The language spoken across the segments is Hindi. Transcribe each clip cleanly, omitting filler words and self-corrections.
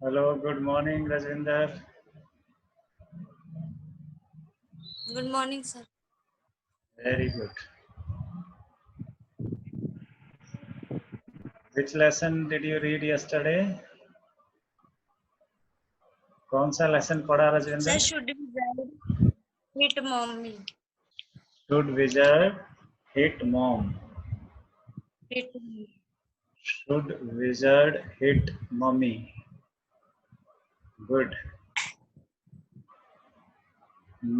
Hello, good morning, Rajvinder. Good morning, sir. Very good. Which lesson did you read yesterday? कौन सा lesson पढ़ा Sir, Rajvinder? should wizard hit mommy? Should wizard hit mom? Hit me. Should wizard hit mommy? Good.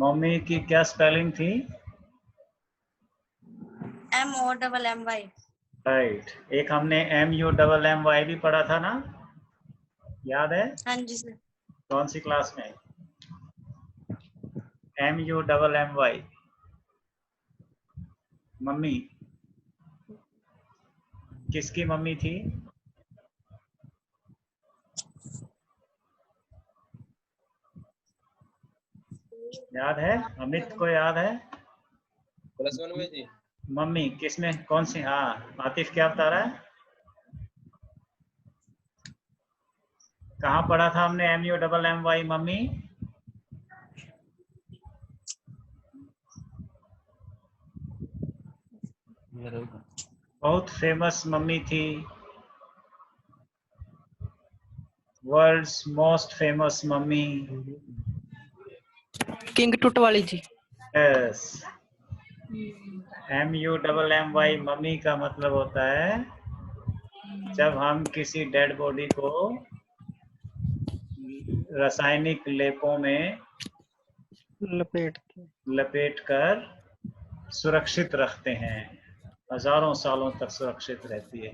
Mummy की क्या स्पेलिंग थी? MOMMY. राइट. एक हमने MUMMY भी पढ़ा था ना? याद है? हाँ जी सर. कौन सी क्लास में? MUMMY. मम्मी किसकी मम्मी थी? याद है? अमित को याद है? +1 में जी. मम्मी किसमें कौन सी? हाँ, आतिफ क्या बता रहा है? कहाँ पढ़ा था हमने MUMMY मम्मी? बहुत फेमस मम्मी थी, world's most famous mummy. King Tut वाली जी. यस. MUMMY मम्मी का मतलब होता है जब हम किसी डेड बॉडी को रासायनिक लेपों में लपेट कर सुरक्षित रखते हैं, हजारों सालों तक सुरक्षित रहती है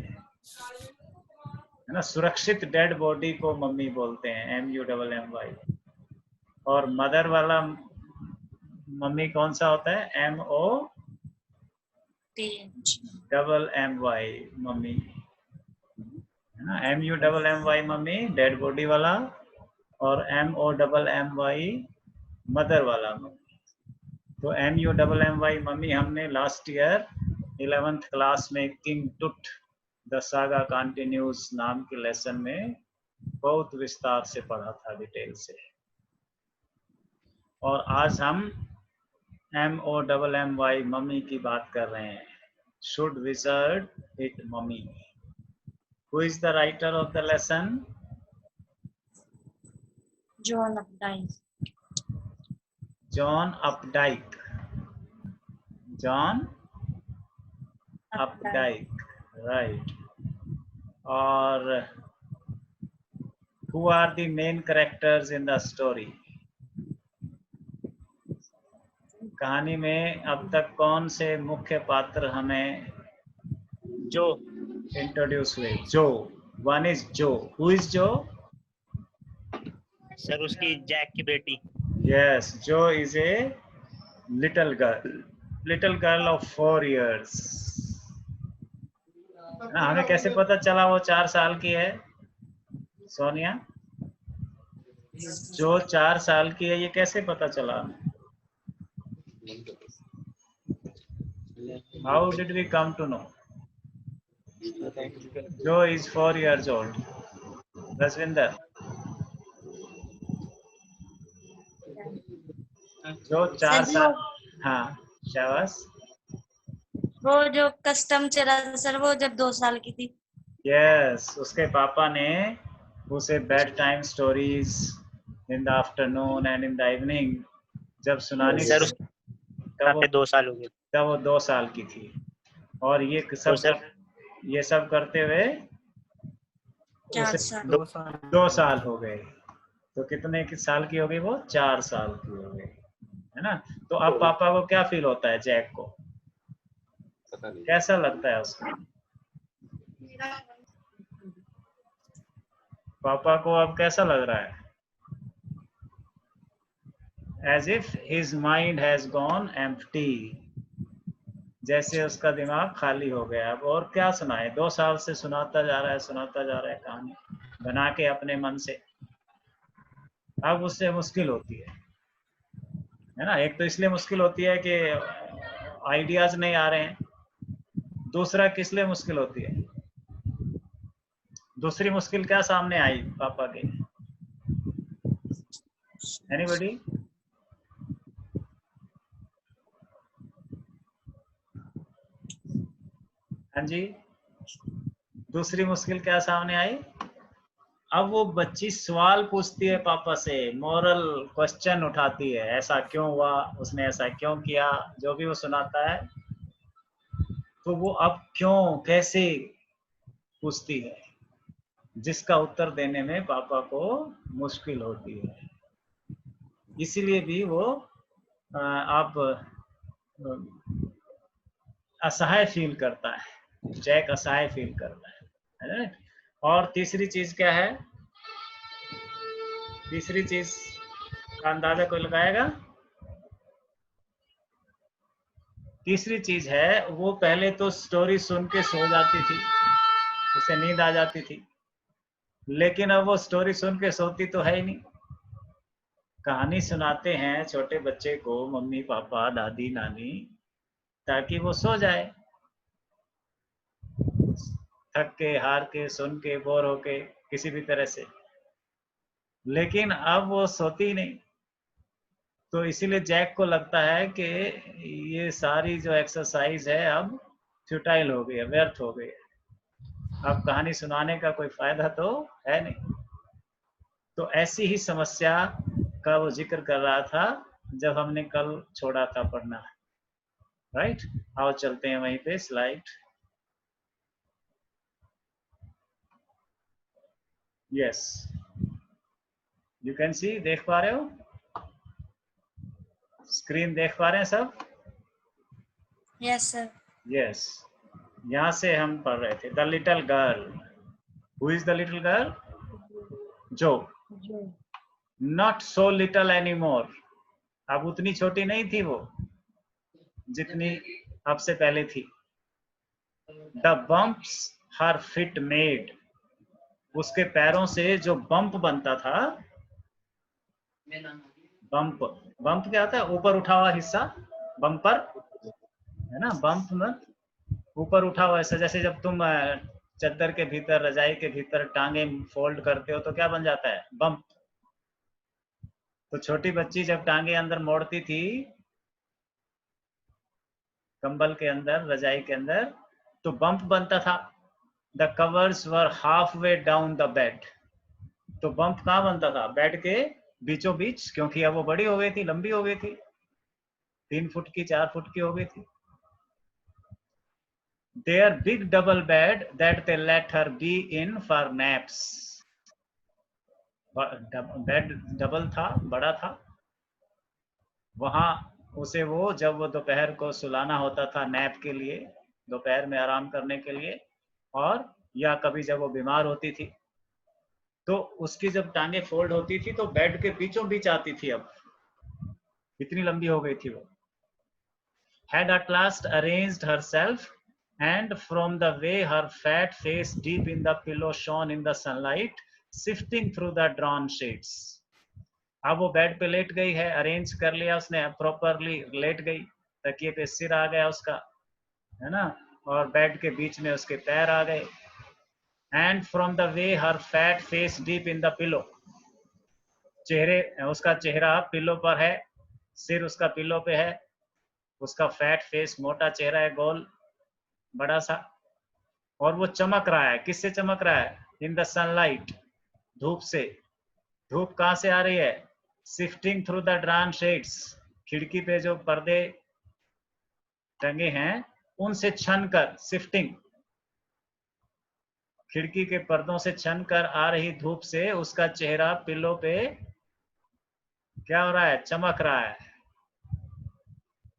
ना. सुरक्षित डेड बॉडी को मम्मी बोलते हैं, MUMMY. और मदर वाला मम्मी कौन सा होता है? MOMMY मम्मी, है ना. MUMMY मम्मी डेड बॉडी वाला, और MOMMY मदर वाला मम्मी. तो MUMMY मम्मी हमने लास्ट ईयर 11th क्लास में किंग टुट द सागा कंटिन्यूज नाम के लेसन में बहुत विस्तार से पढ़ा था, डिटेल से. और आज हम MOMMY मम्मी की बात कर रहे हैं. Should wizard hit mommy? Who is the writer of the lesson? John Updike. John Updike. John Updike, right. और who are the main characters in the story? कहानी में अब तक कौन से मुख्य पात्र हमें जो इंट्रोड्यूस हुए? जो. वन इज जो. हु इज जो? सर उसकी जैक की बेटी. यस, जो is a little girl of 4 years. हमें कैसे पता चला वो 4 साल की है, सोनिया? जो 4 साल की है, ये कैसे पता चला? How did we come to know? जो इज 4 years old. रसविंदर, जो 4 साल. हाँ, शाबाश. वो जो कस्टम चला था सर, वो जब 2 साल की थी. यस, उसके पापा ने उसे bed time stories in the afternoon and in the evening जब सुनानी सर थी, तब 2 साल हो गए. वो 2 साल की थी. और ये सब करते हुए 4 उसे साल. 2 साल हो गए. तो कितने की साल की हो गई वो? 4 साल की हो गई, है ना. तो अब पापा को क्या फील होता है? जैक को कैसा लगता है उसको? पापा को अब कैसा लग रहा है? As if his mind has gone empty. जैसे उसका दिमाग खाली हो गया. अब और क्या सुनाए? 2 साल से सुनाता जा रहा है कहानी बना के अपने मन से. अब उससे मुश्किल होती है ना. एक तो इसलिए मुश्किल होती है कि आइडियाज नहीं आ रहे हैं. दूसरा किस लिए मुश्किल होती है? दूसरी मुश्किल क्या सामने आई पापा के? एनीबॉडी? हाँ जी, दूसरी मुश्किल क्या सामने आई? अब वो बच्ची सवाल पूछती है पापा से, मॉरल क्वेश्चन उठाती है, ऐसा क्यों हुआ, उसने ऐसा क्यों किया, जो भी वो सुनाता है तो वो अब क्यों कैसे पूछती है, जिसका उत्तर देने में पापा को मुश्किल होती है। इसीलिए भी वो आप असहाय फील करता है, जैक असहाय फील करता है ना? और तीसरी चीज क्या है? तीसरी चीज का अंदाजा कोई लगाएगा? तीसरी चीज है, वो पहले तो स्टोरी सुन के सो जाती थी, उसे नींद आ जाती थी, लेकिन अब वो स्टोरी सुन के सोती तो है ही नहीं। कहानी सुनाते हैं छोटे बच्चे को मम्मी पापा दादी नानी, ताकि वो सो जाए, थक के हार के सुन के बोर होके किसी भी तरह से, लेकिन अब वो सोती ही नहीं। तो इसीलिए जैक को लगता है कि ये सारी जो एक्सरसाइज है अब फ्यूटाइल हो गई है, व्यर्थ हो गई है, अब कहानी सुनाने का कोई फायदा तो है नहीं। तो ऐसी ही समस्या का वो जिक्र कर रहा था जब हमने कल छोड़ा था पढ़ना, राइट? आओ चलते हैं वहीं पे, slide. Yes, you can see, देख पा रहे हो? स्क्रीन देख पा रहे हैं सब? Yes sir. यस, यहाँ से हम पढ़ रहे थे, the little girl. Who is the little girl? जो। नॉट सो लिटिल एनीमोर, अब उतनी छोटी नहीं थी वो जितनी अब से पहले थी। The bumps her fit made, उसके पैरों से जो बम्प बनता था, बम्प, बम्प क्या होता है? ऊपर उठा हुआ हिस्सा, बम्पर है ना? बम्प में ऊपर उठा हुआ हिस्सा, जैसे जब तुम चद्दर के भीतर, रजाई के भीतर टांगे फोल्ड करते हो तो क्या बन जाता है? बम्प। तो छोटी बच्ची जब टांगे अंदर मोड़ती थी कंबल के अंदर, रजाई के अंदर, तो बम्प बनता था। The covers were half way down the bed, तो बम्प कहाँ बनता था? बेड के बीचों बीच, क्योंकि अब वो बड़ी हो गई थी, लंबी हो गई थी, 3 फुट की 4 फुट की हो गई थी। Their big double bed that they let her be in for naps, bed double था, बड़ा था, वहां उसे वो जब वो दोपहर को सुलाना होता था नैप के लिए, दोपहर में आराम करने के लिए, और या कभी जब वो बीमार होती थी तो उसकी जब टांगे फोल्ड होती थी तो बेड के बीचों बीच आती थी, अब इतनी लंबी हो गई थी वो। Had at last arranged herself, and from the way her fat face deep in the pillow shone in the sunlight, sifting through the drawn sheets. अब वो बेड पे लेट गई है, अरेंज कर लिया उसने, प्रॉपरली लेट गई, तकिए पे सिर आ गया उसका, है ना? और बेड के बीच में उसके पैर आ गए। And from the way her fat face deep in the pillow, चेहरे, उसका चेहरा पिलो पर है, सिर उसका पिलो पे है, उसका फैट फेस, मोटा चेहरा है, गोल बड़ा सा, और वो चमक रहा है। किससे चमक रहा है? इन द सनलाइट, धूप से। धूप कहाँ से आ रही है? Sifting through the drawn shades, खिड़की पे जो पर्दे टंगे हैं उनसे छन कर, सिफ्टिंग, खिड़की के पर्दों से छन कर आ रही धूप से उसका चेहरा पिलो पे क्या हो रहा है? चमक रहा है।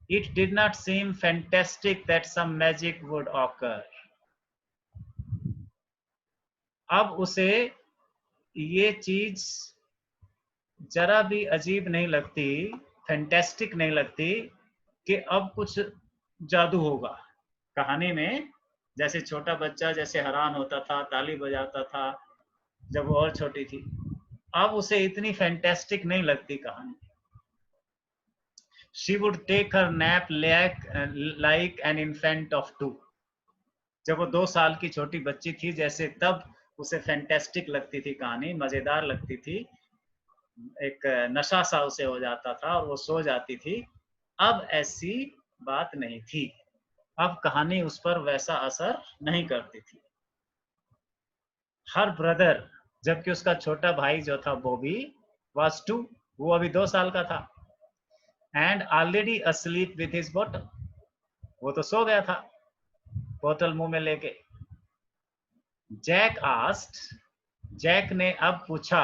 It did not seem fantastic that some magic would occur. अब उसे ये चीज जरा भी अजीब नहीं लगती, फैंटेस्टिक नहीं लगती कि अब कुछ जादू होगा कहानी में। जैसे छोटा बच्चा जैसे हैरान होता था, ताली बजाता था जब वो और छोटी थी, अब उसे इतनी फैंटेस्टिक नहीं लगती कहानी। She would take her nap like an infant of 2. जब वो 2 साल की छोटी बच्ची थी जैसे, तब उसे फैंटेस्टिक लगती थी कहानी, मजेदार लगती थी। एक नशा सा उसे हो जाता था और वो सो जाती थी। अब ऐसी बात नहीं थी, अब कहानी उस पर वैसा असर नहीं करती थी। हर ब्रदर, जबकि उसका छोटा भाई जो था बॉबी वाज 2, वो अभी 2 साल का था, and already asleep with his bottle, वो तो सो गया था बोतल मुंह में लेके। जैक आस्ट, जैक ने अब पूछा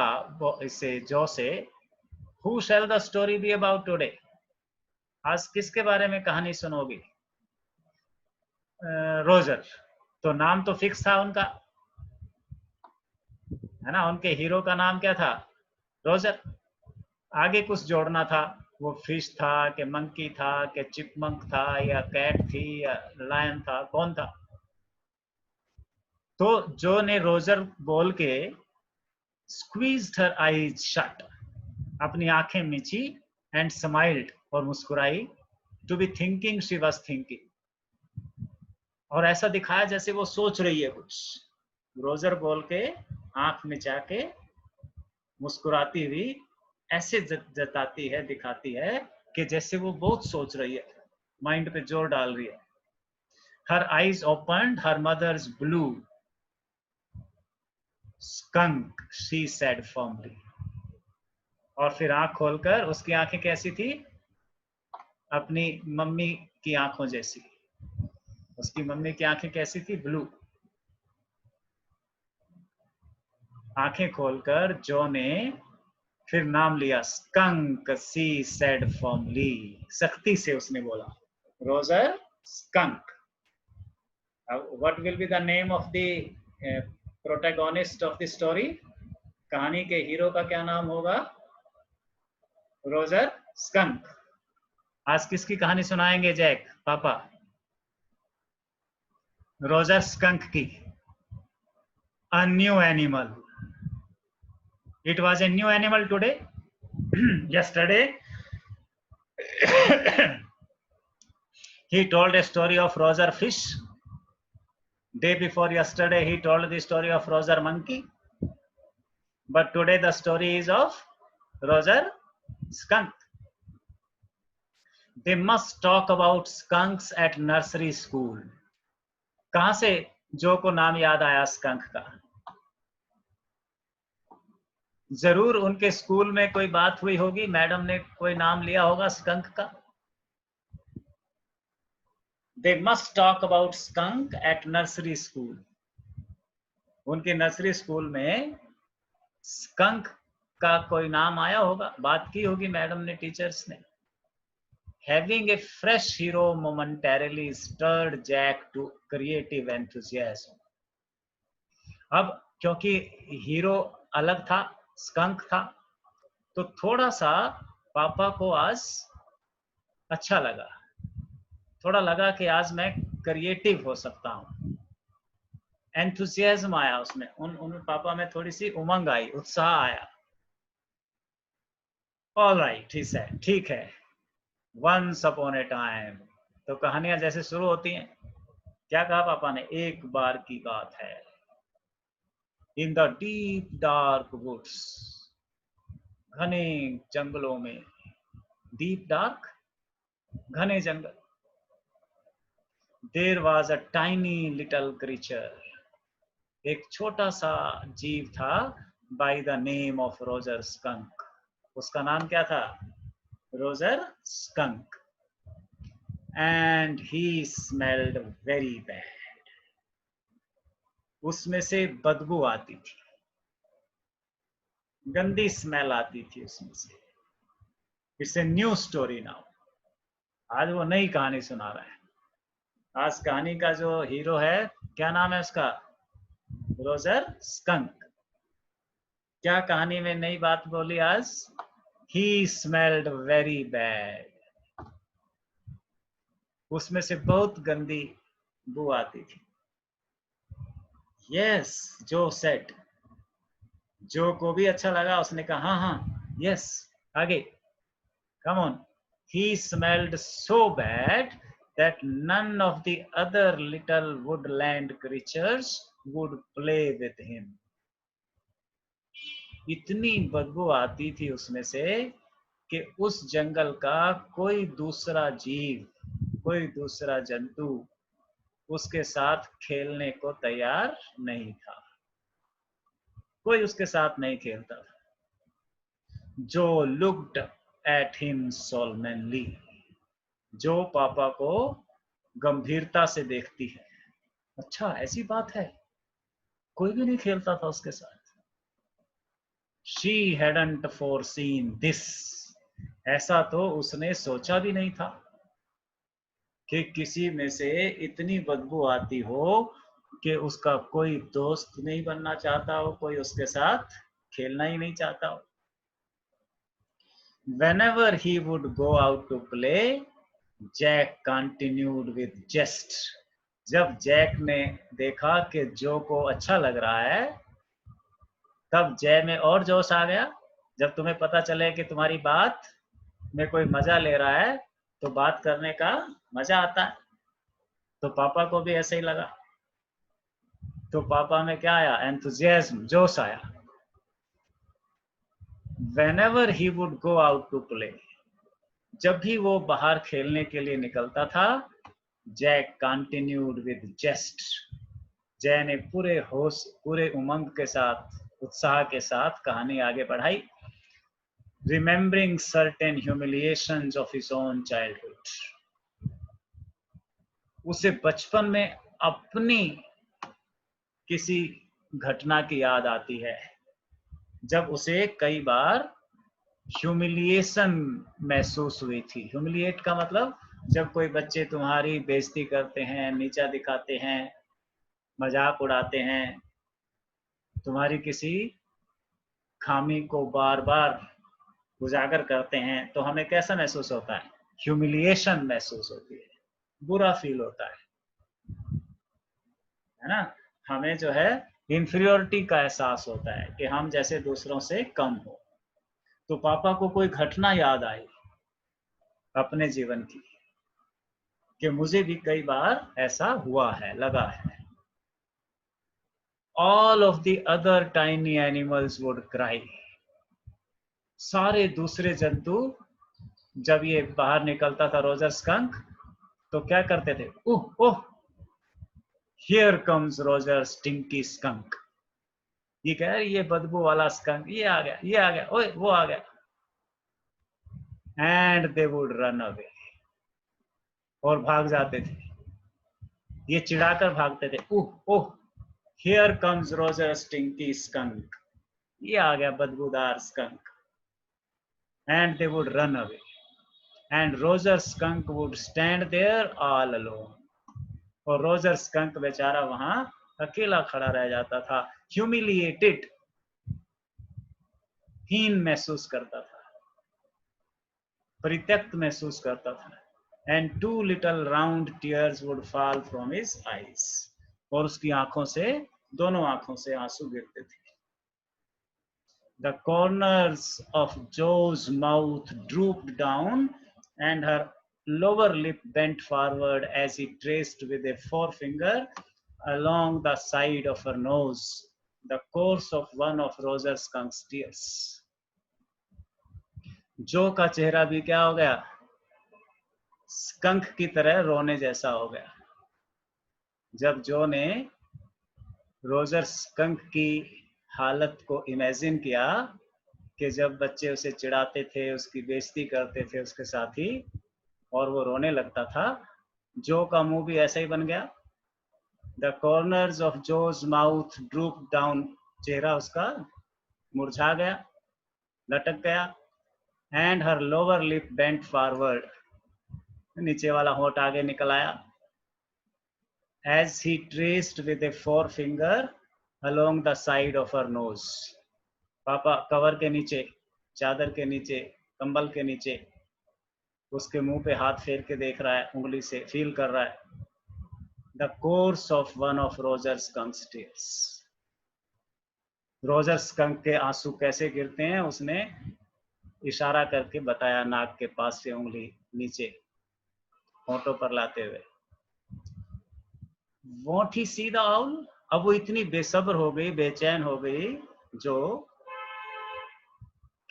इससे जो से, who shell the story be about today, आज किसके बारे में कहानी सुनोगी? रोजर। तो नाम तो फिक्स था उनका, है ना, उनके हीरो का नाम क्या था? रोजर। आगे कुछ जोड़ना था, वो फिश था कि मंकी था कि चिपमंक था या कैट थी या लायन था, कौन था? तो जो ने रोजर बोल के स्क्वीज्ड हर आईज शट, अपनी आंखें मिची, एंड स्माइल्ड, और मुस्कुराई, to be thinking she was thinking, और ऐसा दिखाया जैसे वो सोच रही है कुछ। रोजर बोल के आंख मिचा के मुस्कुराती हुई ऐसे जताती है, दिखाती है कि जैसे वो बहुत सोच रही है, माइंड पे जोर डाल रही है। Her eyes opened, her mother's blue skunk, she said firmly, और फिर आंख खोलकर उसकी आंखें कैसी थी? अपनी मम्मी की आंखों जैसी। उसकी मम्मी की आंखें कैसी थी? ब्लू। आंखें खोलकर जो ने फिर नाम लिया, स्कंक, सी सेड फॉर्मली, सख्ती से उसने बोला, Roger skunk. What will be the name of the protagonist of the story? कहानी के हीरो का क्या नाम होगा? Roger skunk. आज किसकी कहानी सुनाएंगे जैक पापा? रोजर स्कंक की। A new animal. It was a new animal today. Yesterday, he told a story of Roger Fish. Day before yesterday, he told the story of Roger Monkey. But today, the story is of Roger Skunk. They must talk about skunks at nursery school. कहां से जो को नाम याद आया स्कंक का? जरूर उनके स्कूल में कोई बात हुई होगी, मैडम ने कोई नाम लिया होगा स्कंक का। They must talk about skunk at nursery school. उनके नर्सरी स्कूल में स्कंक का कोई नाम आया होगा, बात की होगी मैडम ने, टीचर्स ने। Having a fresh hero momentarily stirred Jack to creative enthusiasm. अब क्योंकि हीरो अलग था, स्कंक था, तो थोड़ा सा पापा को आज अच्छा लगा, थोड़ा लगा कि आज मैं क्रिएटिव हो सकता हूँ। एंथुसियाज्म आया उसमें, उन पापा में थोड़ी सी उमंग आई, उत्साह आया। ऑल राइट, ही सेड, ठीक है। वंस अपॉन ए टाइम, तो कहानियां जैसे शुरू होती हैं, क्या कहा पापा ने? एक बार की बात है। In the deep dark woods, घने जंगलों में। डीप डार्क, घने जंगल। There was a tiny little creature, एक छोटा सा जीव था, by the name of Roger skunk. उसका नाम क्या था? Roger skunk. And he smelled very bad, उसमें से बदबू आती थी, गंदी स्मेल आती थी उसमें से। It's a new story now, आज वो नई कहानी सुना रहा है। आज कहानी का जो हीरो है, क्या नाम है उसका? Roger skunk. क्या कहानी में नई बात बोली आज? ही स्मेल्ड वेरी बैड, उसमें से बहुत गंदी बू आती थी। यस, जो सेड, जो को भी अच्छा लगा, उसने कहा हाँ हाँ यस, आगे come on. He smelled so bad that none of the other little woodland creatures would play with him. इतनी बदबू आती थी उसमें से कि उस जंगल का कोई दूसरा जीव, कोई दूसरा जंतु उसके साथ खेलने को तैयार नहीं था। कोई उसके साथ नहीं खेलता था। जो लुक्ड एट हिम सोलमेनली, जो पापा को गंभीरता से देखती है। अच्छा, ऐसी बात है, कोई भी नहीं खेलता था उसके साथ। She hadn't foreseen this, ऐसा तो उसने सोचा भी नहीं था कि किसी में से इतनी बदबू आती हो कि उसका कोई दोस्त नहीं बनना चाहता हो, कोई उसके साथ खेलना ही नहीं चाहता हो। Whenever he would go out to play, Jack continued with jest. जब जैक ने देखा कि जो को अच्छा लग रहा है, तब जय में और जोश आ गया। जब तुम्हें पता चले कि तुम्हारी बात में कोई मजा ले रहा है, तो बात करने का मजा आता है। तो पापा को भी ऐसे ही लगा। तो पापा में क्या आया? एंथुजियाज्म, जोश आया। Whenever he would go out to play, जब भी वो बाहर खेलने के लिए निकलता था, जैक कंटिन्यूड विद जेस्ट, जय ने पूरे होश, पूरे उमंग के साथ, उत्साह के साथ कहानी आगे बढ़ाई। Remembering certain humiliations of his own childhood, उसे बचपन में अपनी किसी घटना की याद आती है, जब उसे कई बार ह्यूमिलिएशन महसूस हुई थी। ह्यूमिलिएट का मतलब जब कोई बच्चे तुम्हारी बेइज्जती करते हैं, नीचा दिखाते हैं, मजाक उड़ाते हैं, तुम्हारी किसी खामी को बार बार उजागर करते हैं, तो हमें कैसा महसूस होता है? ह्यूमिलिएशन महसूस होती है, बुरा फील होता है ना। हमें जो है इंफीरियोरिटी का एहसास होता है कि हम जैसे दूसरों से कम हो। तो पापा को कोई घटना याद आई अपने जीवन की कि मुझे भी कई बार ऐसा हुआ है, लगा है। All of the other tiny animals would cry, सारे दूसरे जंतु जब ये बाहर निकलता था रोजर स्कंक, तो क्या करते थे? Oh oh, here comes Roger stinky skunk, ये कह रहे ये बदबू वाला स्कंक, ये आ गया, ये आ गया, ओए वो आ गया। And they would run away, और भाग जाते थे। ये चिढ़ाकर भागते थे, oh oh, here comes Roger stinky skunk, ये आ गया बदबूदार skunk. And they would run away, and Roger skunk would stand there all alone, और रोजर स्कंक बेचारा वहां अकेला खड़ा रह जाता था। ह्यूमिलिएटेड, हीन महसूस करता था, परित्यक्त महसूस करता था। And 2 little round tears would fall from his eyes, और उसकी आंखों से, दोनों आंखों से आंसू गिरते थे। The corners of Joe's mouth drooped down and her lower lip bent forward as he traced with a forefinger along the side of her nose the course of one of Roger Skunk's tears. जो का चेहरा भी क्या हो गया? स्कंक की तरह रोने जैसा हो गया। जब जो ने रोजर स्कंक की हालत को इमेजिन किया कि जब बच्चे उसे चिढ़ाते थे, उसकी बेइज्जती करते थे उसके साथ ही, और वो रोने लगता था, जो का मुंह भी ऐसा ही बन गया। The corners of Jo's mouth droop down, चेहरा उसका मुरझा गया, लटक गया। And her lower lip bent forward, नीचे वाला होंठ आगे निकल आया। As he traced with a forefinger along the side of her nose, पापा कवर के नीचे, चादर के नीचे, कंबल के नीचे उसके मुंह पे हाथ फेर के देख रहा है, उंगली से फील कर रहा है। The course of one of Roger Skunk's tears, Roger skunk के आंसू कैसे गिरते हैं उसने इशारा करके बताया, नाक के पास से उंगली नीचे होंठों पर लाते हुए। Won't he see the owl? अब वो इतनी बेसब्र हो गई, बेचैन हो गई जो,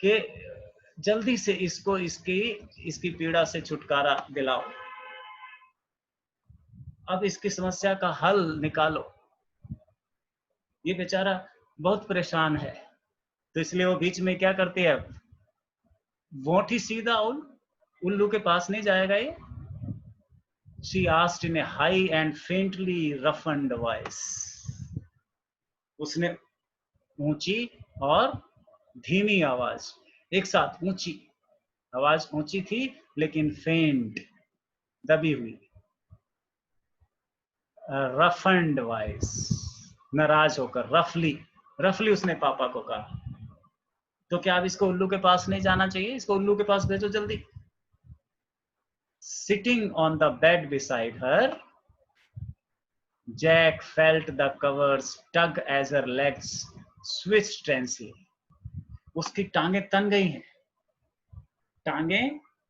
कि जल्दी से इसको इसकी पीड़ा से छुटकारा दिलाओ, अब इसकी समस्या का हल निकालो। ये बेचारा बहुत परेशान है, तो इसलिए वो बीच में क्या करती है, वोट ही सीधा उल्लू के पास नहीं जाएगा ये। She asked in a high and faintly roughened voice. उसने ऊंची और धीमी आवाज, एक साथ ऊंची आवाज, ऊंची थी लेकिन फेंट, दबी हुई, रफन्ड वॉइस, नाराज होकर, रफली उसने पापा को कहा, तो क्या अब इसको उल्लू के पास नहीं जाना चाहिए, इसको उल्लू के पास भेजो जल्दी। Sitting on the bed beside her, Jack felt the covers tug as her legs switched tensely. उसकी टांगे तन गई हैं। टांगे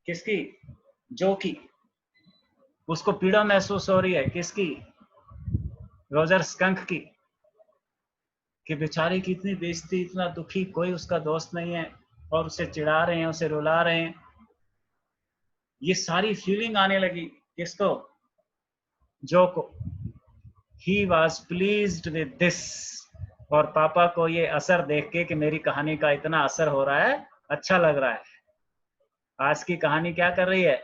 किसकी? जो की। उसको पीड़ा महसूस हो रही है, किसकी? रोजर स्कंक की, कि बेचारी की इतनी बेइज्जती, इतना दुखी, कोई उसका दोस्त नहीं है और उसे चिढ़ा रहे हैं, उसे रुला रहे हैं। ये सारी फीलिंग आने लगी किसको? जो को। He was pleased with this, और पापा को ये असर देख के कि मेरी कहानी का इतना असर हो रहा है, अच्छा लग रहा है। आज की कहानी क्या कर रही है?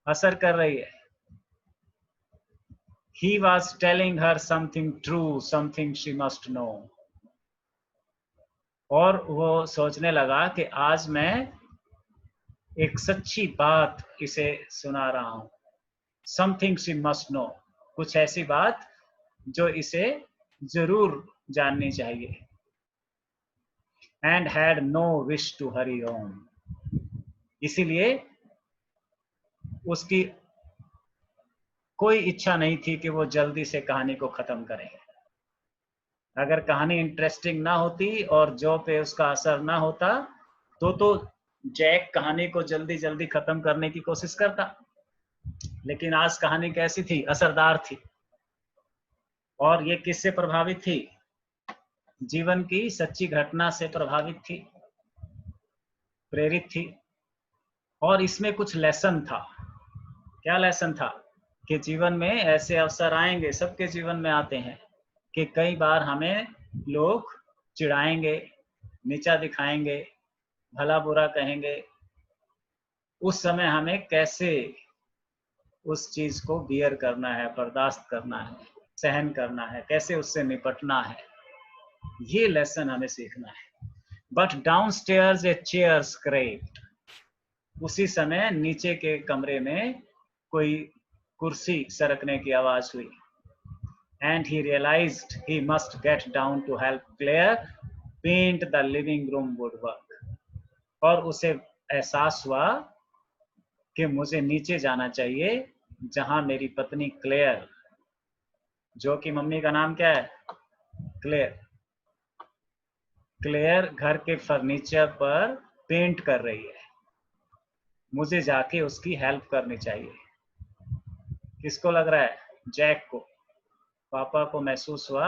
असर कर रही है। He was telling her something true, something she must know. और वो सोचने लगा कि आज मैं एक सच्ची बात इसे सुना रहा हूं। Something she must know, कुछ ऐसी बात जो इसे जरूर जाननी चाहिए। And had no wish to hurry on. इसीलिए उसकी कोई इच्छा नहीं थी कि वो जल्दी से कहानी को खत्म करे। अगर कहानी इंटरेस्टिंग ना होती और जो पे उसका असर ना होता तो जैक कहानी को जल्दी जल्दी खत्म करने की कोशिश करता। लेकिन आज कहानी कैसी थी? असरदार थी। और ये किससे प्रभावित थी? जीवन की सच्ची घटना से प्रभावित थी, प्रेरित थी। और इसमें कुछ लेसन था। क्या लेसन था? कि जीवन में ऐसे अवसर आएंगे, सबके जीवन में आते हैं, कि कई बार हमें लोग चिढ़ाएंगे, नीचा दिखाएंगे, भला बुरा कहेंगे। उस समय हमें कैसे उस चीज को बियर करना है, बर्दाश्त करना है, सहन करना है, कैसे उससे निपटना है, ये लेसन हमें सीखना है। But downstairs a chair scraped, उसी समय नीचे के कमरे में कोई कुर्सी सरकने की आवाज हुई। And he realized he must get down to help Claire paint the living room woodwork. और उसे एहसास हुआ कि मुझे नीचे जाना चाहिए जहां मेरी पत्नी क्लेयर, जो कि मम्मी का नाम क्या है? क्लेयर। क्लेयर घर के फर्नीचर पर पेंट कर रही है, मुझे जाके उसकी हेल्प करनी चाहिए। किसको लग रहा है? जैक को। पापा को महसूस हुआ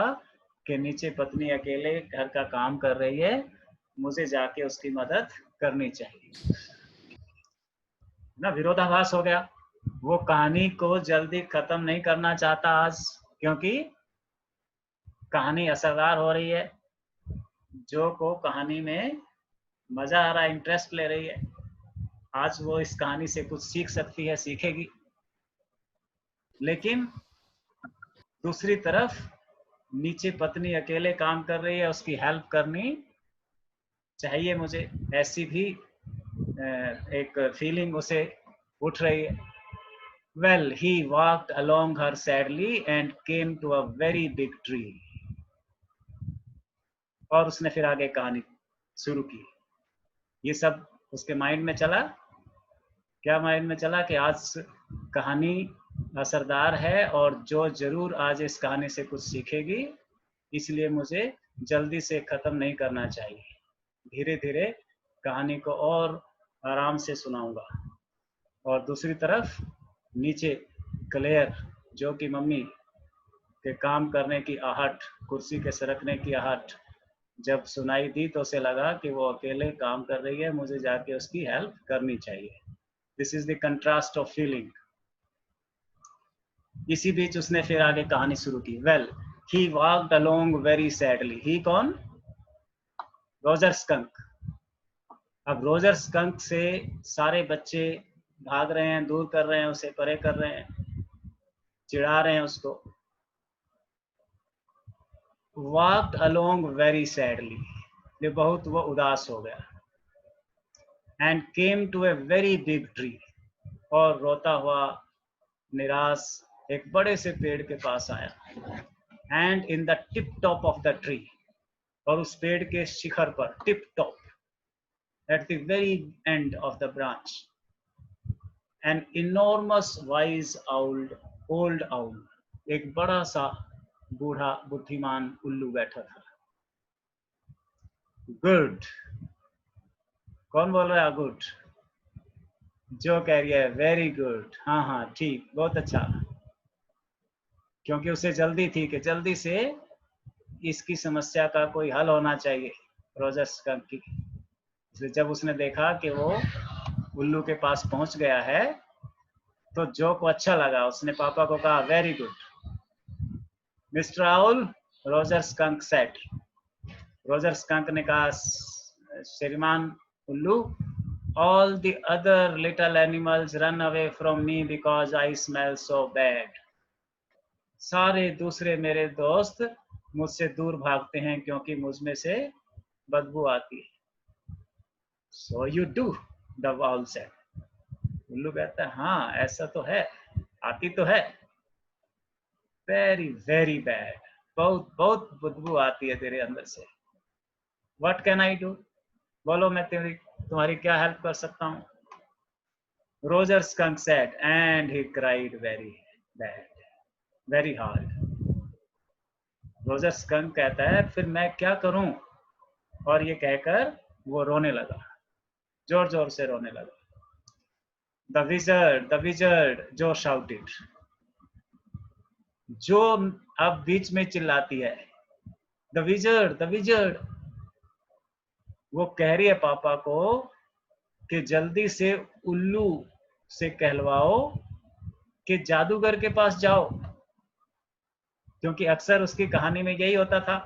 कि नीचे पत्नी अकेले घर का काम कर रही है, मुझे जाके उसकी मदद करनी चाहिए ना। विरोधाभास हो गया। वो कहानी को जल्दी खत्म नहीं करना चाहता आज, क्योंकि कहानी असरदार हो रही है। जो को कहानी में मजा आ रहा है, इंटरेस्ट ले रही है। आज वो इस कहानी से कुछ सीख सकती है, सीखेगी। लेकिन दूसरी तरफ नीचे पत्नी अकेले काम कर रही है, उसकी हेल्प करनी चाहिए मुझे, ऐसी भी एक फीलिंग उसे उठ रही है। Well, he walked along her sadly and came to a very big tree. और उसने फिर आगे कहानी शुरू की। ये सब उसके माइंड में चला। क्या माइंड में चला? कि आज कहानी असरदार है और जो जरूर आज इस कहानी से कुछ सीखेगी, इसलिए मुझे जल्दी से खत्म नहीं करना चाहिए, धीरे धीरे कहानी को और आराम से सुनाऊंगा। और दूसरी तरफ नीचे क्लेयर, जो कि मम्मी के काम करने की आहट, कुर्सी के सरकने की आहट, जब सुनाई दी तो उसे लगा कि वो अकेले काम कर रही है, मुझे जाके उसकी हेल्प करनी चाहिए। This is the contrast of feeling. इसी बीच उसने फिर आगे कहानी शुरू की। Well he walked along very sadly. He कौन? Roger skunk. अब रोजर स्कंक से सारे बच्चे भाग रहे हैं, दूर कर रहे हैं, उसे परे कर रहे हैं, चिढ़ा रहे हैं उसको। वॉक्ड अलोंग वेरी सैडली, ये बहुत वो उदास हो गया। And came to a very big tree, और रोता हुआ निराश एक बड़े से पेड़ के पास आया। And in the tip top of the tree, और उस पेड़ के शिखर पर, tip top, at the very end of the branch, an enormous wise old owl, एक बड़ा सा बूढ़ा बुद्धिमान उल्लू बैठा था। गुड। कौन बोल रहा है गुड? जो कह रही है वेरी गुड। हाँ हाँ ठीक, बहुत अच्छा, क्योंकि उसे जल्दी थी कि जल्दी से इसकी समस्या का कोई हल होना चाहिए, रोजर स्कंक की। इसलिए जब उसने देखा कि वो उल्लू के पास पहुंच गया है तो जो को अच्छा लगा, उसने पापा को कहा very good mister owl. Roger skunk said, Roger skunk ने कहा श्रीमान उल्लू, all the other little animals run away from me because I smell so bad. सारे दूसरे मेरे दोस्त मुझसे दूर भागते हैं क्योंकि मुझ में से बदबू आती है। So you do, the owl said. उल्लू कहता है हाँ ऐसा तो है, आती तो है। Very very bad, बहुत बहुत बदबू आती है तेरे अंदर से। What can I do? बोलो मैं तुम्हारी क्या हेल्प कर सकता हूँ? Roger Skunk said, and he cried very bad, very hard. Roger skunk कहता है फिर मैं क्या करूं? और ये कहकर वो रोने लगा, जोर जोर से रोने लगा। the wizard, जो shouted, जो अब बीच में चिल्लाती है, the wizard, वो कह रही है पापा को कि जल्दी से उल्लू से कहलवाओ कि जादूगर के पास जाओ, क्योंकि अक्सर उसकी कहानी में यही होता था।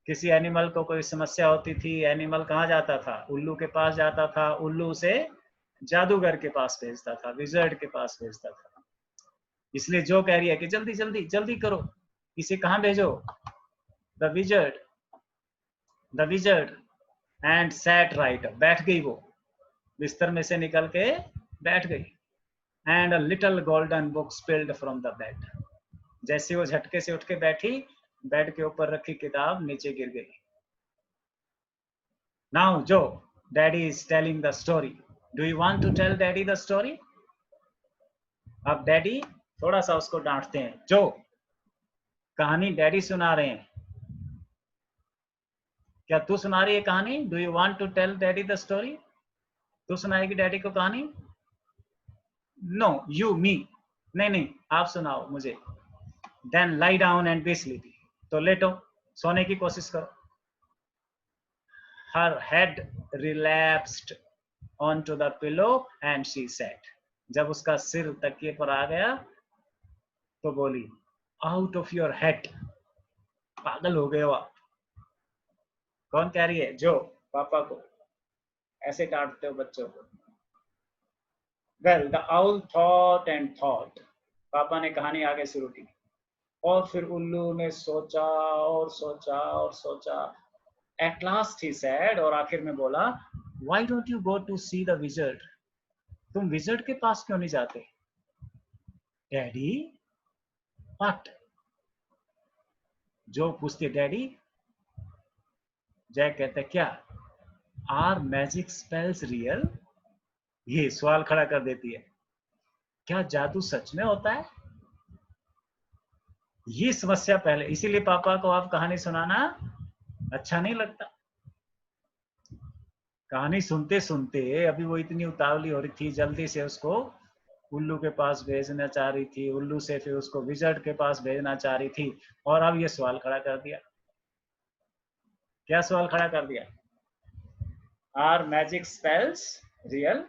किसी एनिमल को कोई समस्या होती थी, एनिमल कहाँ जाता था? उल्लू के पास जाता था, उल्लू उसे जादूगर के पास भेजता था, विजर्ड के पास भेजता था। इसलिए जो कह रही है कि जल्दी जल्दी जल्दी करो, इसे कहाँ भेजो? The wizard and set right, बैठ गई वो, बिस्तर में से निकल के बैठ गई। And a little golden book spilled from the bed, जैसे वो झटके से उठ के बैठी, बेड के ऊपर रखी किताब नीचे गिर गई। Now Jo, daddy is telling the story, do you want to tell daddy the story? अब डैडी थोड़ा सा उसको डांटते हैं, जो कहानी डैडी सुना रहे हैं, क्या तू सुना रही है कहानी? Do you want to tell daddy the story? तू सुनाएगी डैडी को कहानी? नो यू, मी, नहीं नहीं आप सुनाओ मुझे। Then lie down and be sleepy, तो लेटो, सोने की कोशिश करो। Her head relapsed onto the pillow and she said, जब उसका सिर तकिए पर आ गया तो बोली, आउट ऑफ योर हेड, पागल हो गए हो आप। कौन कह रही है? जो पापा को। ऐसे डांटते हो बच्चों को। Well the owl thought and thought, पापा ने कहानी आगे शुरू की, और फिर उल्लू ने सोचा और सोचा और सोचा। एट लास्ट ही सेड, और आखिर में बोला, why don't you go to see the wizard? तुम विजर्ड के पास क्यों नहीं जाते? Daddy what? जो पूछते डैडी, जय कहते क्या? Are magic spells real? ये सवाल खड़ा कर देती है, क्या जादू सच में होता है? ये समस्या पहले, इसीलिए पापा को आप कहानी सुनाना अच्छा नहीं लगता। कहानी सुनते सुनते अभी वो इतनी उतावली हो रही थी, जल्दी से उसको उल्लू के पास भेजना चाह रही थी, उल्लू से फिर उसको विजर्ड के पास भेजना चाह रही थी, और अब ये सवाल खड़ा कर दिया। क्या सवाल खड़ा कर दिया? Are magic spells real?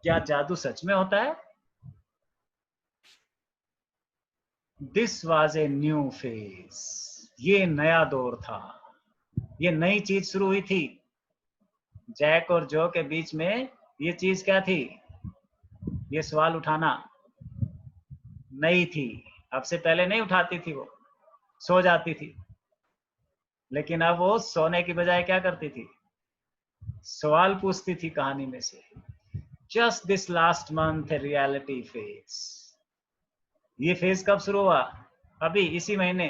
क्या जादू सच में होता है? This was a new phase, ये नया दौर था, ये नई चीज शुरू हुई थी। जैक और जो के बीच में ये चीज क्या थी? ये सवाल उठाना नई थी। अब से पहले नहीं उठाती थी, वो सो जाती थी, लेकिन अब वो सोने की बजाय क्या करती थी? सवाल पूछती थी कहानी में से। Just this last month reality phase, ये फेज कब शुरू हुआ? अभी इसी महीने।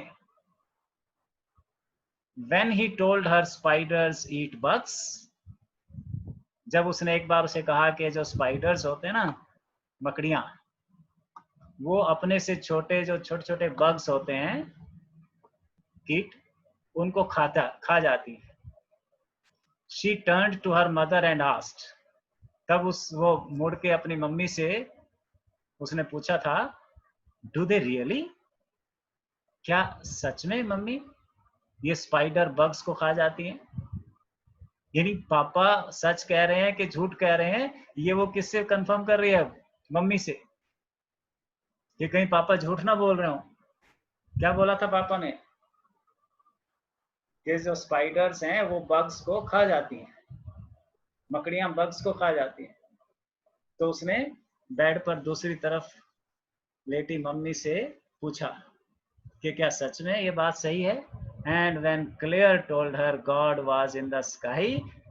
When he told her spiders eat bugs, जब उसने एक बार उसे कहा कि जो स्पाइडर्स होते हैं ना, मकड़ियां, वो अपने से छोटे जो छोटे छोटे बग्स होते हैं, कीट, उनको खा जाती है। She turned to her mother and asked, तब वो मुड़ के अपनी मम्मी से उसने पूछा था, Do they really? क्या सच में मम्मी ये स्पाइडर बग्स को खा जाती हैं? यानी पापा सच कह रहे हैं कि झूठ कह रहे हैं, ये वो किससे कंफर्म कर रही है अब? मम्मी से, कि कहीं पापा झूठ ना बोल रहे हो। क्या बोला था पापा ने? कि जो स्पाइडर्स हैं वो बग्स को खा जाती हैं, मकड़ियां बग्स को खा जाती हैं। तो उसने बेड पर दूसरी तरफ लेटी मम्मी से पूछा कि क्या सच में ये बात सही है? And when Claire told her God was in the sky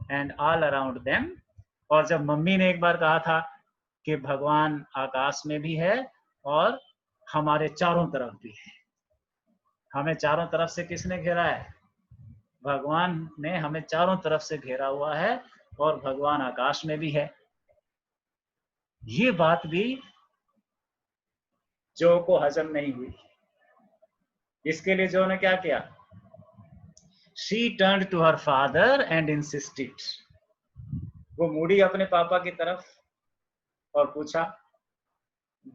and all around them, और जब मम्मी ने एक बार कहा था कि भगवान आकाश में भी है और हमारे चारों तरफ भी है। हमें चारों तरफ से किसने घेरा है? भगवान ने हमें चारों तरफ से घेरा हुआ है और भगवान आकाश में भी है। ये बात भी जो को हजम नहीं हुई। इसके लिए जो ने क्या किया? She turned to her father and insisted, वो मुड़ी अपने पापा की तरफ और पूछा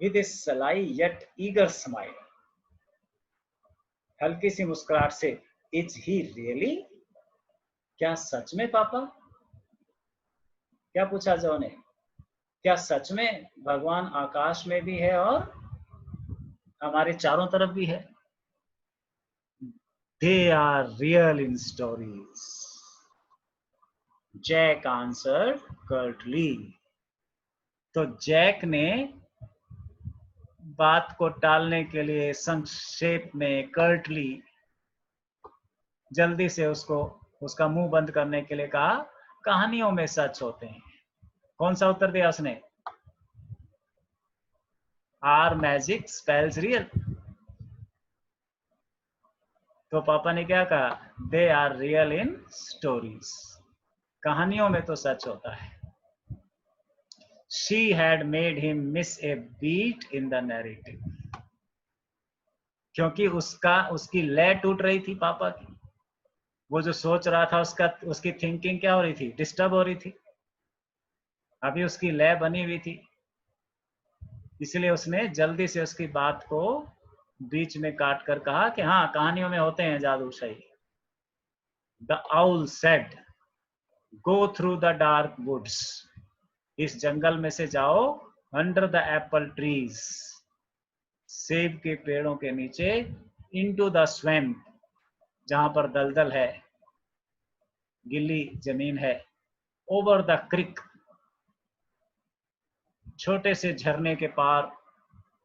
with a sly yet eager smile, हल्की सी मुस्कुराहट से, Is he really? क्या सच में पापा? क्या पूछा जो ने? क्या सच में भगवान आकाश में भी है और हमारे चारों तरफ भी है? They are real in stories, Jack answered curtly. तो जैक ने बात को टालने के लिए संक्षेप में, कर्टली, जल्दी से उसको उसका मुंह बंद करने के लिए कहा, कहानियों में सच होते हैं। कौन सा उत्तर दिया उसने? Are magic spells real? तो पापा ने क्या कहा? They are real in stories, कहानियों में तो सच होता है। She had made him miss a beat in the narrative, क्योंकि उसकी लय टूट रही थी पापा की। वो जो सोच रहा था उसकी थिंकिंग क्या हो रही थी? डिस्टर्ब हो रही थी। अभी उसकी लय बनी हुई थी, इसलिए उसने जल्दी से उसकी बात को बीच में काट कर कहा कि हाँ, कहानियों में होते हैं जादू सही। The owl said, go through the dark woods, इस जंगल में से जाओ, अंडर द एप्पल ट्रीज, सेब के पेड़ों के नीचे, इनटू द स्वैम्प, जहां पर दलदल है, गिल्ली जमीन है, ओवर द क्रिक, छोटे से झरने के पार।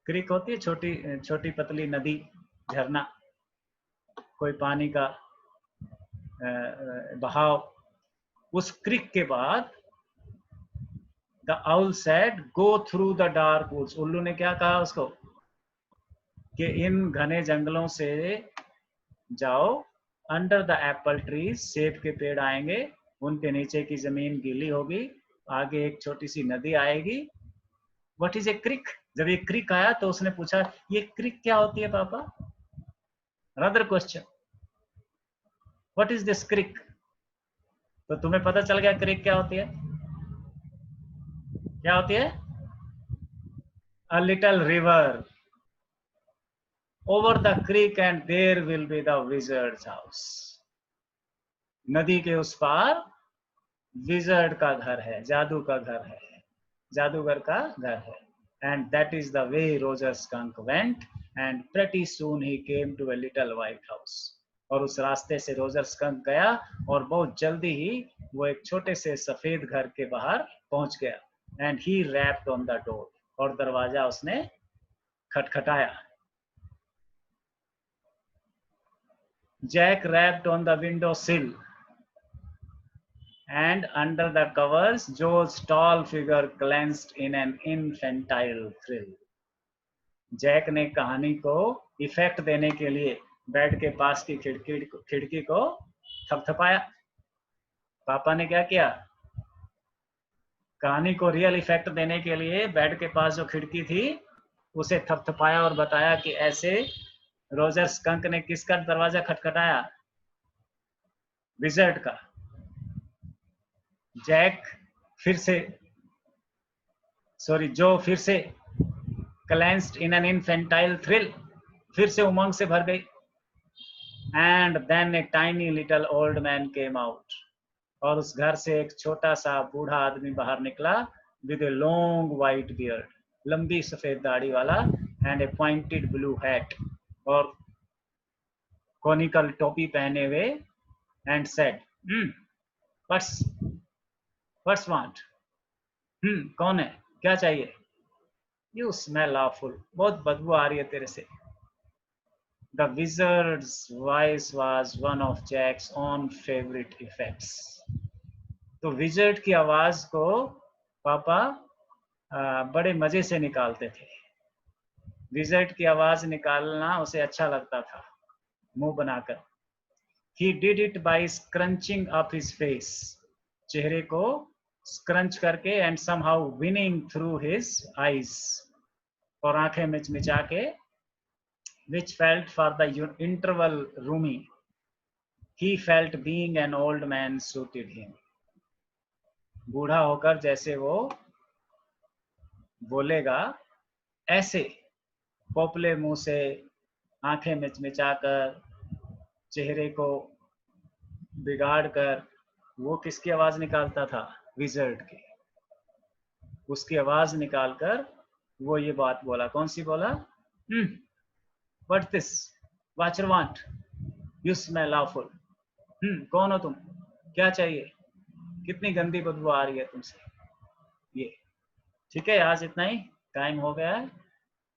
क्रिक होती है छोटी छोटी पतली नदी, झरना, कोई पानी का बहाव। उस क्रिक के बाद the owl said, go through the dark woods, उल्लू ने क्या कहा उसको? कि इन घने जंगलों से जाओ, अंडर द एप्पल ट्रीज, सेब के पेड़ आएंगे, उनके नीचे की जमीन गीली होगी, आगे एक छोटी सी नदी आएगी। व्हाट इज ए क्रिक? जब ये क्रिक आया तो उसने पूछा, ये क्रिक क्या होती है पापा? Another question, what is this crick? तो तुम्हें पता चल गया क्रिक क्या होती है? क्या होती है? A little river, over the creek and there will be the wizard's house. नदी के उस पार विजर्ड का घर है, जादू का घर है, जादूगर का घर है. And that is the way Roger Skunk went, and pretty soon he came to a little white house. और उस रास्ते से रोजर स्कंक गया और बहुत जल्दी ही वो एक छोटे से सफेद घर के बाहर पहुंच गया. And he rapped on the door. और दरवाजा उसने खटखटाया. Jack rapped on the window sill. And under the covers, Joe's tall figure clenched in an infantile thrill. Jack ने कहानी को इफेक्ट देने के लिए बेड के पास की खिड़की को थपथपाया. पापा ने क्या किया? कहानी को रियल इफेक्ट देने के लिए बेड के पास जो खिड़की थी उसे थपथपाया और बताया कि ऐसे रोजर स्कंक ने किसका दरवाजा खटखटाया? विजर्ड का. जो फिर से clenched in an infantile thrill, फिर से उमंग से भर गई. And then a tiny little old man came out. और उस घर से एक छोटा सा बूढ़ा आदमी बाहर निकला. With a long white beard, लंबी सफेद दाढ़ी वाला, and a pointed blue hat, और conical टोपी पहने हुए, and said, What's want? कौन है? क्या चाहिए? You smell awful. बहुत बदबू आ रही है तेरे से. The wizard's voice was one of Jack's own favorite effects. तो विजर्ड की आवाज को पापा बड़े मजे से निकालते थे. विजर्ड की आवाज निकालना उसे अच्छा लगता था, मुंह बनाकर. He did it by scrunching up his face. चेहरे को स्क्रंच करके, and somehow winning through his eyes, और आंखें मिचमिचा के, which felt for the interval roomy. He felt being an old man suited him. बूढ़ा होकर जैसे वो बोलेगा ऐसे पोपले मुंह से, आंखें मिचमिचाकर, चेहरे को बिगाड़ कर, वो किसकी आवाज निकालता था? विजर्ड की. उसकी आवाज निकालकर वो ये बात बोला. कौन सी बोला? What's this? What you want? You smell awful. कौन हो तुम? क्या चाहिए? कितनी गंदी बदबू आ रही है तुमसे. ये ठीक है, आज इतना ही, टाइम हो गया है,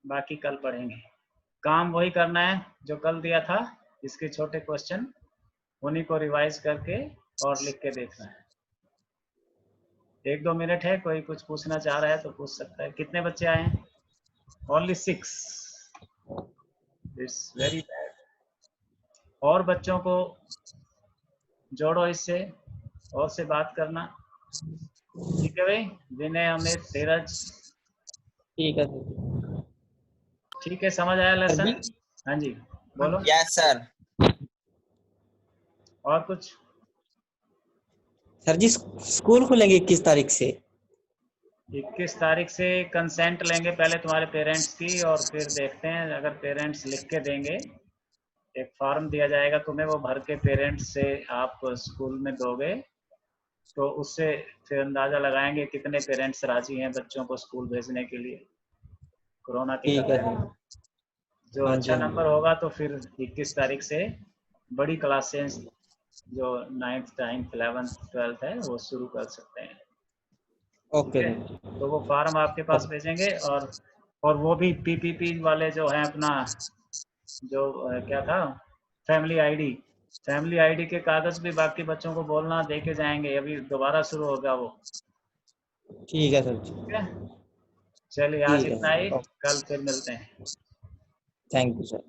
बाकी कल पढ़ेंगे. काम वही करना है जो कल दिया था. इसके छोटे क्वेश्चन उन्हीं को रिवाइज करके और लिख के देखना है. 1-2 मिनट है, कोई कुछ पूछना चाह रहा है तो पूछ सकता है. कितने बच्चे आए हैं? Only 6. It's very bad. और बच्चों को जोड़ो इससे, और से बात करना. ठीक है भाई? विनय, अमित, धीरज. ठीक है. ठीक है, समझ आया लेसन? हाँ जी, बोलो. Yes sir. और कुछ? सर जी, स्कूल खुलेंगे 21 तारीख से. 21 तारीख से कंसेंट लेंगे पहले तुम्हारे पेरेंट्स की, और फिर देखते हैं. अगर पेरेंट्स लिख के देंगे, एक फॉर्म दिया जाएगा तुम्हें, वो भर के पेरेंट्स से आप स्कूल में दोगे, तो उससे फिर अंदाजा लगाएंगे कितने पेरेंट्स राजी हैं बच्चों को स्कूल भेजने के लिए कोरोना के. ठीक है. जो अच्छा नंबर होगा तो फिर 21 तारीख से बड़ी क्लासेस जो 9th, 10th, 11th, 12th है वो शुरू कर सकते हैं. ओके. तो वो फॉर्म आपके पास भेजेंगे, और वो भी पीपीपी वाले जो हैं, अपना जो क्या था, फैमिली आईडी के कागज भी बाकी बच्चों को बोलना दे के जाएंगे. अभी दोबारा शुरू होगा वो. ठीक है सर. ठीक है, चलिए आज इतना ही, कल फिर मिलते हैं. Thank you sir.